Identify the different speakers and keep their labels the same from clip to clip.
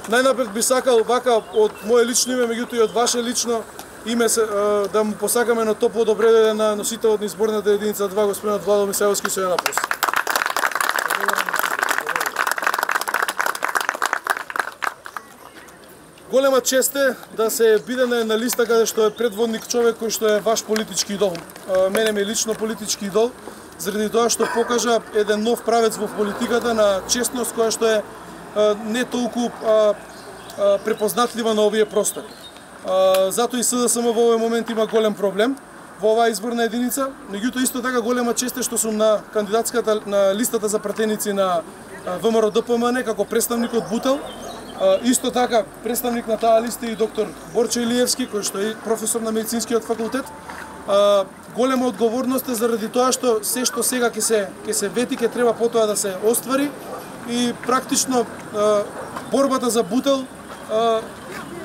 Speaker 1: Најнапред би сакал вака од мое лично име, меѓутоа и од ваше лично име да му посакаме на топло добре дојде на носителот на изборната единица 2, господинот Владо Мисајовски, со една напост. Голема чест е да се биде на една листа каде што е предводник човек кој што е ваш политички идол. Мене ми лично политички идол, заради тоа што покажа еден нов правец во политиката на честност која што е не толку препознатлива на овие простори. Затоа и СДСМ во овој момент има голем проблем во оваа изборна единица, меѓутоа исто така голема чест е што сум на кандидатската на листата за пратеници на ВМРО ДПМН како представник од Бутел. Исто така представник на таа листа и доктор Борче Илиевски, кој што е професор на медицинскиот факултет. Голема одговорност е заради тоа што се што сега ќе се вети, ќе треба потоа да се оствари и практично борбата за Бутел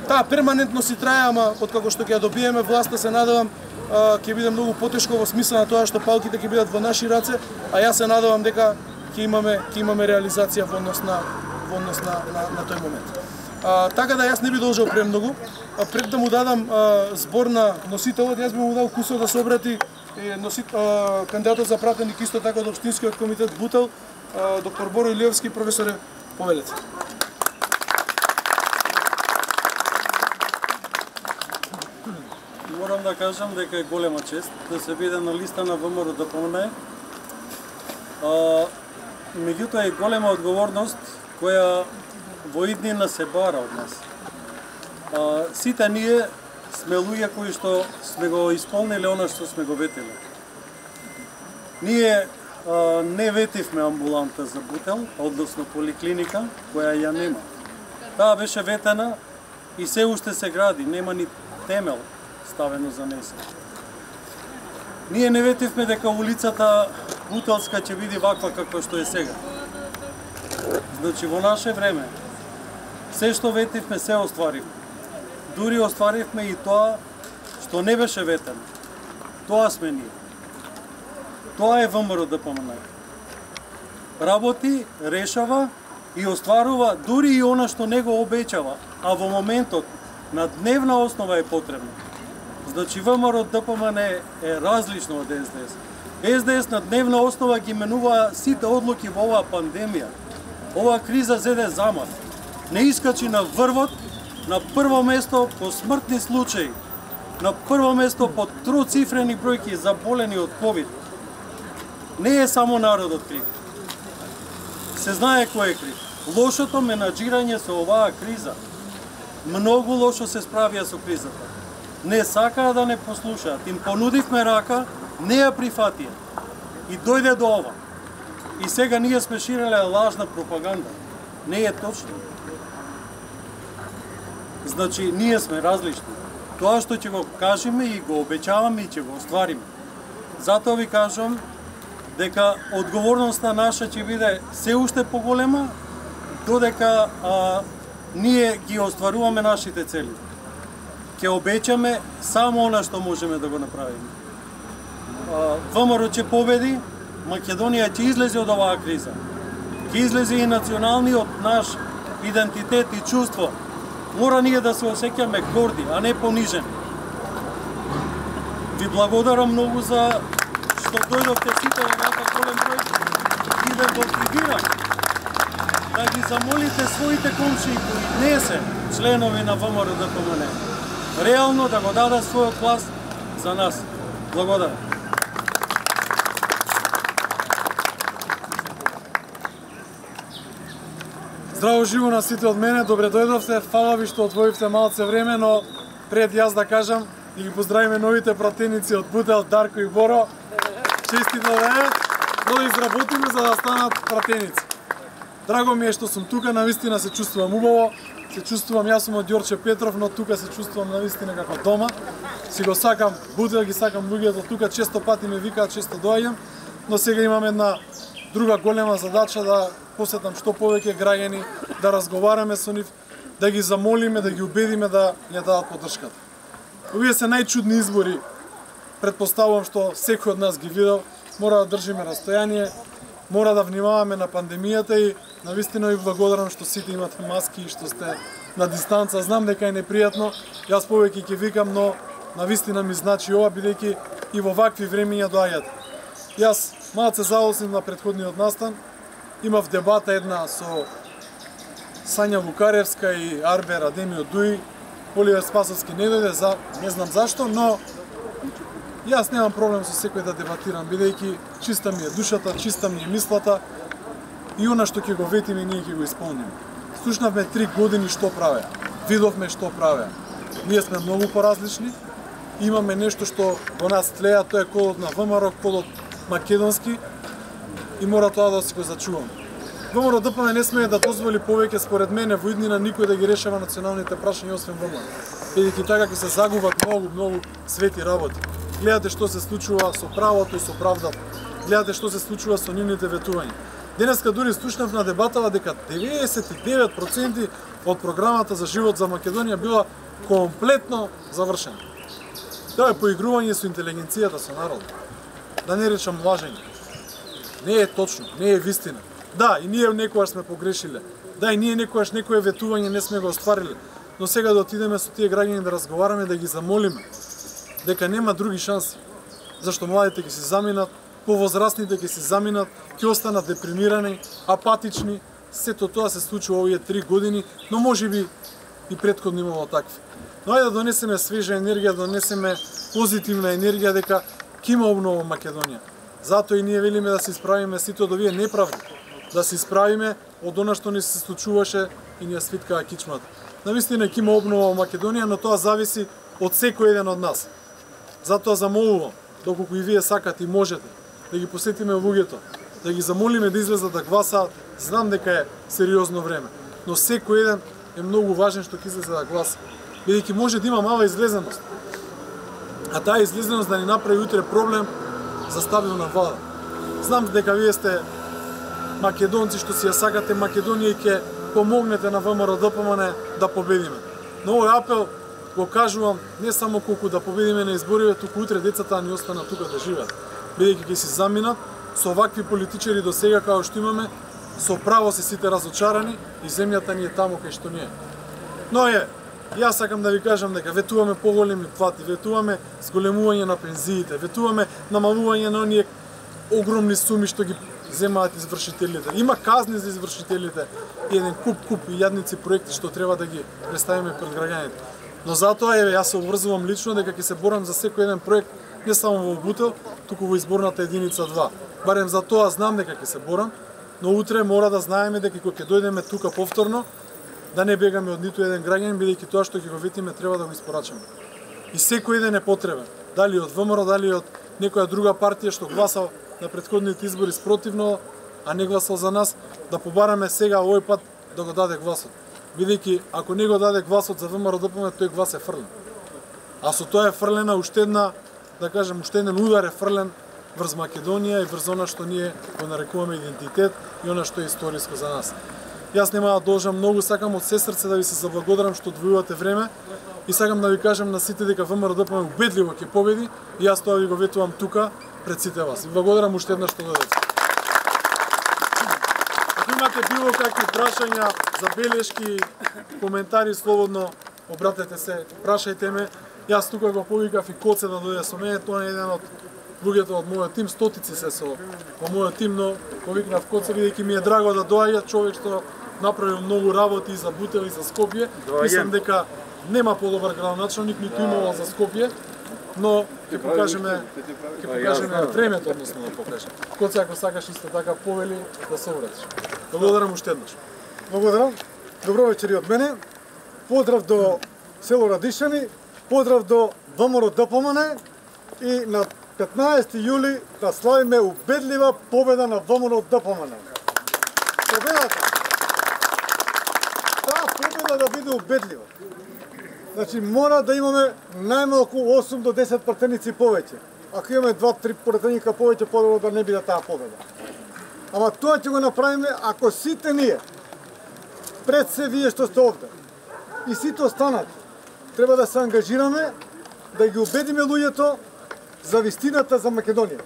Speaker 1: таа перманентно си трае, ама откако што ќе ја добиеме власта, се надевам ќе биде многу потешко во смисла на тоа што палките ќе бидат во наши раце, а јас се надевам дека ќе имаме реализација во однос на тој момент. Така да јас не би должел премногу. Пред да му дадам збор на носителот, јас би му дал кусок да се обрати кандидатот за пратеник исто така од Општинскиот комитет Бутел, доктор Боро Илиевски, професоре, повелете.
Speaker 2: Морам да кажам дека е голема чест да се биде на листа на ВМРО ДПМН. Меѓутоа е голема одговорност која во иднина се бара од нас. Сите ние сме луѓе кои што сме го исполниле она што сме го ветиле. Ние не ветивме амбуланта за Бутел, односно поликлиника, која ја нема. Таа беше ветена и се уште се гради, нема ни темел ставено за неса. Ние не ветивме дека улицата Бутелска ќе биде ваква каква што е сега. Значи во наше време се што ветивме се остваривме. Дури остваривме и тоа што не беше ветено. Тоа сме ние. Тоа е ВМРО ДПМН. Работи, решава и остварува дури и она што не го обечава, а во моментот на дневна основа е потребно. Значи ВМРО ДПМН е различно од СДС. СДС на дневна основа ги менува сите одлуки во оваа пандемија. Оваа криза зеде замах. Не искачи на врвот, на прво место по смртни случаи, на прво место по троцифрени бројки заболени од ковид. Не е само народот крив. Се знае кој е крив. Лошото менаџирање со оваа криза. Многу лошо се справија со кризата. Не сакаа да не послушаат. Им понудивме рака, не ја прифатија. И дојде до ова. И сега ние сме ширеле лажна пропаганда. Не е точно. Значи, ние сме различни. Тоа што ќе го кажеме и го обечаваме и ќе го оствариме. Затоа ви кажам дека одговорноста наша ќе биде се уште поголема, додека ние ги остваруваме нашите цели. Ќе обечаме само она што можеме да го направиме. ВМРО ќе победи, Македонија ќе излезе од оваа криза. Ќе излезе и националниот наш идентитет и чувство. Мора ние да се осеќаме горди, а не понижени. Ви благодарам многу за што дојдовте сите овака голем број и да го мотивирам да ги замолите своите комшии кои не се членови на ВМРО ДПМН реално да го дадат својот глас за нас. Благодарам.
Speaker 3: Здраво живо на сите од мене, добре дојдовте, фала ви што одвоивте малце време, но пред јас да кажам и ги поздравиме новите пратеници од Бутел, Дарко и Боро. Честито да да изработиме за да станат пратеници. Драго ми е што сум тука, навистина се чувствувам убаво, се чувствувам, јас сум од Ѓорче Петров, но тука се чувствувам навистина како дома. Си го сакам Бутел, ги сакам луѓето тука, често пати ме викаат, често доаѓам, но сега имам една друга голема задача да посетам што повеќе граѓани, да разговараме со нив, да ги замолиме, да ги убедиме да ја дадат поддршката. Овие се најчудни избори, претпоставувам што секој од нас ги видел, мора да држиме растојание, Мора да внимаваме на пандемијата и навистина ви благодарам што сите имате маски и што сте на дистанца. Знам дека е непријатно, јас повеќе ќе викам, но навистина ми значи ова, бидејќи и во вакви времиња доаѓат. Јас малце заосним на претходниот настан, имав дебата една со Сања Вукаревска и Арбер Адемио Дуи. Оливер Спасовски не дојде, не знам зашто, но јас немам проблем со секој да дебатирам, бидејќи чиста ми е душата, чиста ми е мислата и она што ќе го ветиме, ние ќе го исполниме. Слушнавме 3 години што правеа, видовме што правеа. Ние сме многу поразлични, имаме нешто што во нас тлеа, тоа е кодот на ВМРО, кодот македонски и мора тоа да си го зачуваме. ВМРО ДПМ не смее да дозволи повеќе, според мене, во иднина никој да ги решава националните прашања освен ВМРО. Бидејќи така ќе се загубат многу свети работи. Гледате што се случува со правото и со правдата. Гледате што се случува со нивните ветувања. Денеска дури слушнав на дебатава дека 99% од програмата за живот за Македонија била комплетно завршена. Тоа е поигрување со интелигенцијата, со народот. Да не речам лажење. Не е точно, не е вистина. Да, и ние некогаш сме погрешиле. Да, и ние некогаш некое ветување не сме го оствариле. Но сега да отидеме со тие граѓани да разговараме, да ги замолиме дека нема други шанси. Зашто младите ќе се заминат, повозрастните ќе се заминат, ќе останат депримирани, апатични. Сето тоа се случува овие 3 години, но можеби и претходно имало такви. Но ајде да донесеме свежа енергија, да донесеме позитивна енергија дека ќе има обнова Македонија. Затоа и ние велиме да се исправиме сите од овие неправди. Да се исправиме од она што ни се случуваше и ни ја свиткаа кичмата. Навистина ќе има обнова во Македонија, но тоа зависи од секој еден од нас. Затоа замолувам, доколку и вие сакате и можете, да ги посетиме луѓето, да ги замолиме да излезат да гласаат. Знам дека е сериозно време, но секој еден е многу важен што ќе излезе да гласа. Бидејќи може да има мала излезеност, а таа излезеност да ни направи утре проблем за стабилна влада. Знам дека вие сте македонци што си ја сакате Македонија и ќе помогнете на ВМРО ДПМН да победиме. Но овој апел го кажувам не само колку да победиме на избориве, туку утре децата ни останат тука да живеат. Бидејќи ќе си заминат со вакви политичари до сега како што имаме, со право се сите разочарани и земјата ни е таму кај што не е. Но јас сакам да ви кажам дека ветуваме поголеми плати, ветуваме зголемување на пензиите, ветуваме намалување на оние огромни суми што ги земаат извршителите. Има казни за извршителите и еден куп и јадници проекти што треба да ги представиме пред граѓаните. Но затоа јас се обврзувам лично дека ќе се борам за секој еден проект, не само во Бутел, туку во изборната единица 2. Барем за тоа знам дека ќе се борам, но утре мора да знаеме дека кога ќе дојдеме тука повторно, да не бегаме од ниту еден граѓанин, бидејќи тоа што ќе го ветиме треба да го испорачаме. И секој еден е потребен, дали од ВМРО, дали од некоја друга партија што гласал на претходните избори спротивно, а не гласал за нас, да побараме сега овој пат да го даде гласот. Бидејќи ако не го даде гласот за ВМРО ДПМ, тој глас е фрлен. А со тоа е фрлена уште една, да кажем, уште еден удар е фрлен врз Македонија и врз она што ние го нарекуваме идентитет и она што е историско за нас. Јас нема да должам многу, сакам од се срце да ви се заблагодарам што одвојувате време и сакам да ви кажам на сите дека ВМРО ДПМ убедливо ќе победи и јас тоа ви го ветувам тука пред сите вас. Ви благодарам уште еднаш што дојдете. Ако имате било какви прашања, забелешки, коментари, слободно обратете се, прашајте ме. Јас тука го повикав и Коце да дојде со мене, тоа е еден од луѓето од мојот тим, стотици се во мојот тим, но повикнав Коце бидејќи ми е драго да доаѓа човек што направил многу работи и за Бутел и за Скопје. Мислам дека нема подобар градоначалник, ниту имало за Скопје, но ќе покажеме времето, односно да покажеме. Коце, ако сакаш исто така повели да се обратиш. Благодарам уште еднаш.
Speaker 4: Благодарам. Добро вечер и од мене. Поздрав до село Радишани, поздрав до ВМРО ДПМН и на 15 јули да славиме убедлива победа на ВМРО ДПМН. Победата! Таа победа да биде убедлива. Значи мора да имаме најмалку 8 до 10 пратеници повеќе. Ако имаме 2-3 пратеника повеќе, подобро да не биде таа победа. Ама тоа ќе го направиме ако сите ние, пред се вие што сте овде, и сите останат, треба да се ангажираме, да ги убедиме луѓето за вистината за Македонија.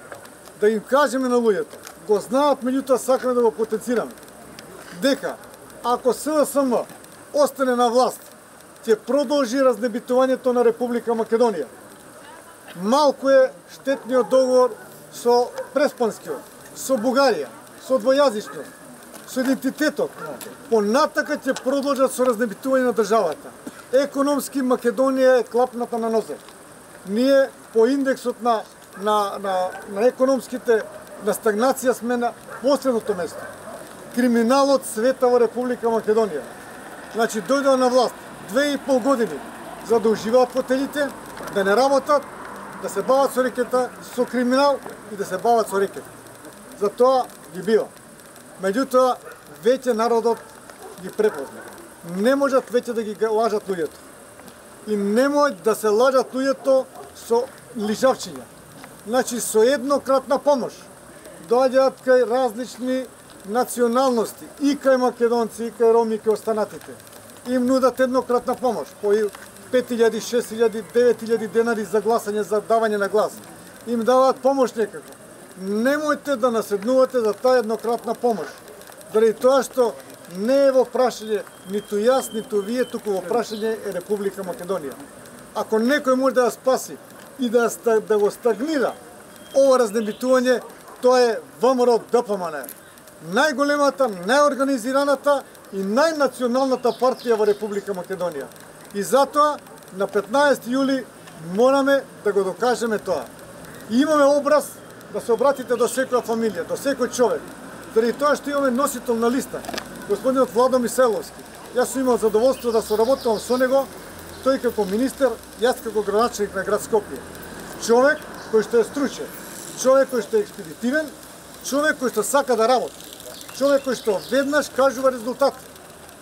Speaker 4: Да им кажеме на луѓето го знаат, меѓутоа сакаме да го потенцираме. Дека, ако СДСМ остане на власт, ќе продолжи разнебитувањето на Република Македонија. Малку е штетниот договор со Преспанскиот, со Бугарија, со двојазичност, со идентитетот. Понатака ќе продолжат со разнебитување на државата. Економски Македонија е клапната на нозе. Ние по индексот на економските на стагнација сме на последното место. Криминалот света во Република Македонија. Значи дојдоа на власт 2,5 години за да уживаат фотелите, да не работат, да се бават со рекета, со криминал и да се бават со рекет. Затоа ги бива. Меѓутоа, веќе народот ги препозна. Не можат веќе да ги лажат луѓето. И не може да се лажат луѓето со лижавчиња. Значи, со еднократна помош доаѓаат кај различни националности, и кај македонци, и кај роми, и кај останатите. Им нудат еднократна помош, по 5.000, 6.000, 9.000 денари за гласање, за давање на глас. Им даваат помош некако. Немојте да наседнувате за таа еднократна помош. Заради тоа што не е во прашање ниту јас, ниту вие, туку во прашање е Република Македонија. Ако некој може да ја спаси и да го стагнира ова разнебитување, тоа е ВМРО ДПМН. Најголемата, најорганизираната и најнационалната партија во Република Македонија. И затоа на 15 јули мораме да го докажеме тоа. И имаме образ да се обратите до секоја фамилија, до секој човек. Заради тоа што имаме носител на листа, господинот Владо Михајловски. Јас сум имал задоволство да соработувам со него, тој како министер, јас како градоначелник на град Скопје. Човек кој што е стручен, човек кој што е експедитивен, човек кој што сака да работи, човек кој што веднаш кажува резултат.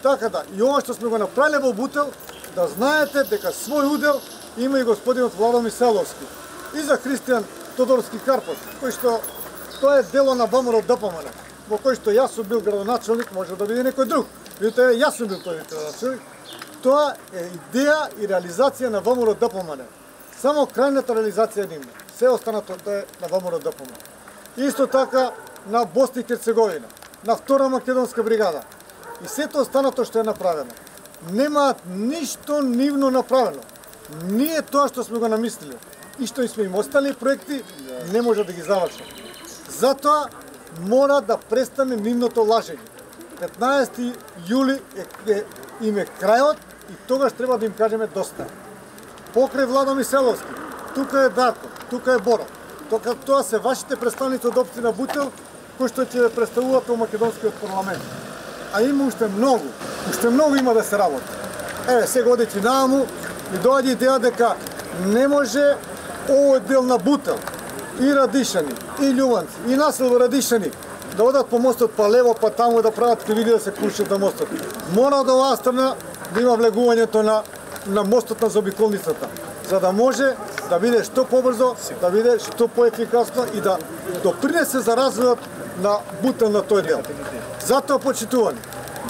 Speaker 4: Така да, и ова што сме го направиле во Бутел, да знаете дека свој удел има и господинот Владо Михајловски. И за Христијан Тодорски Карпов, кој што тоа е дело на ВМРО ДПМН, во кој што јас сум бил градоначелник, може да биде некој друг. Меѓутоа јас сум бил тој градоначелник. Тоа е идеја и реализација на ВМРО ДПМН. Само крајната реализација нема. Се останато е на ВМРО ДПМН. Исто така на Босна и Херцеговина, на Втора македонска бригада. И сето останато што е направено. Немаат ништо нивно направено. Ние тоа што сме го намислили и што сме им остали проекти, не може да ги завршат. Затоа мора да престане нивното лажење. 15 јули им е крајот и тогаш треба да им кажеме доста. Покрај Владо Михајловски, тука е Дарко, тука е Боро. Тоа се вашите представници од општина Бутел, кои што ќе представуваат во македонскиот парламент. А има уште многу има да се работи. Еве, сега одејќи нааму, ми доаѓа идеја дека не може овој дел на Бутел, и Радишани, и Љубанци, и насел во Радишани, да одат по мостот па лево, па таму да прават кривини да се крушат на мостот. Мора од оваа страна да има влегувањето на мостот на заобиколницата, за да може да биде што побрзо, да биде што поефикасно и да допринесе за развојот на Бутел на тој дел. Затоа, почитувани,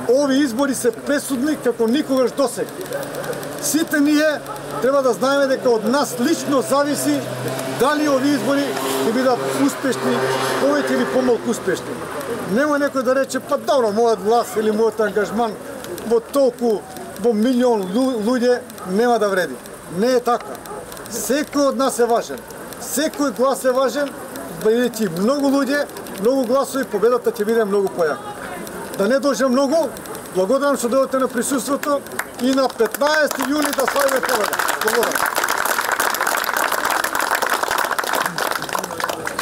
Speaker 4: овие избори се пресудни како никогаш досега. Сите ние треба да знаеме дека од нас лично зависи дали овие избори ќе бидат успешни, повеќе или помалку успешни. Нема некој да рече, па добро, мојот глас или мојот ангажман во милион луѓе нема да вреди. Не е така. Секој од нас е важен. Секој глас е важен, бидејќи многу луѓе, многу гласови, победата ќе биде многу појака. Да не дожам многу, благодарам што дојдете на присуството и на 15 јули да славиме победа. Благодарам.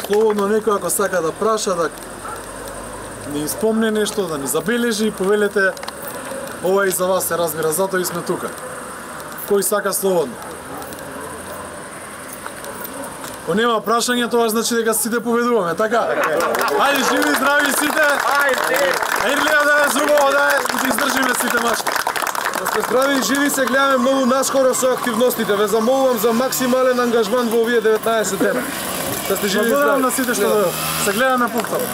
Speaker 3: Слободно некој ако сака да праша, да ни спомне нешто, да ни забележи и повелете, ова и за вас се разбира, затоа и сме тука. Кој сака слободно. Ако нема прашање, тоа значи дека сите победуваме, така? Ајде, живи, здрави сите! Ајде, да не зубаво, да издржиме сите машки.
Speaker 1: Да сте здрави и живи, се гледаме многу наскоро со активностите. Ве замолувам за максимален ангажман во овие 19 дена. Да сте живи и здрави.
Speaker 3: Благодарам на сите што дојдов. Се гледаме повторно.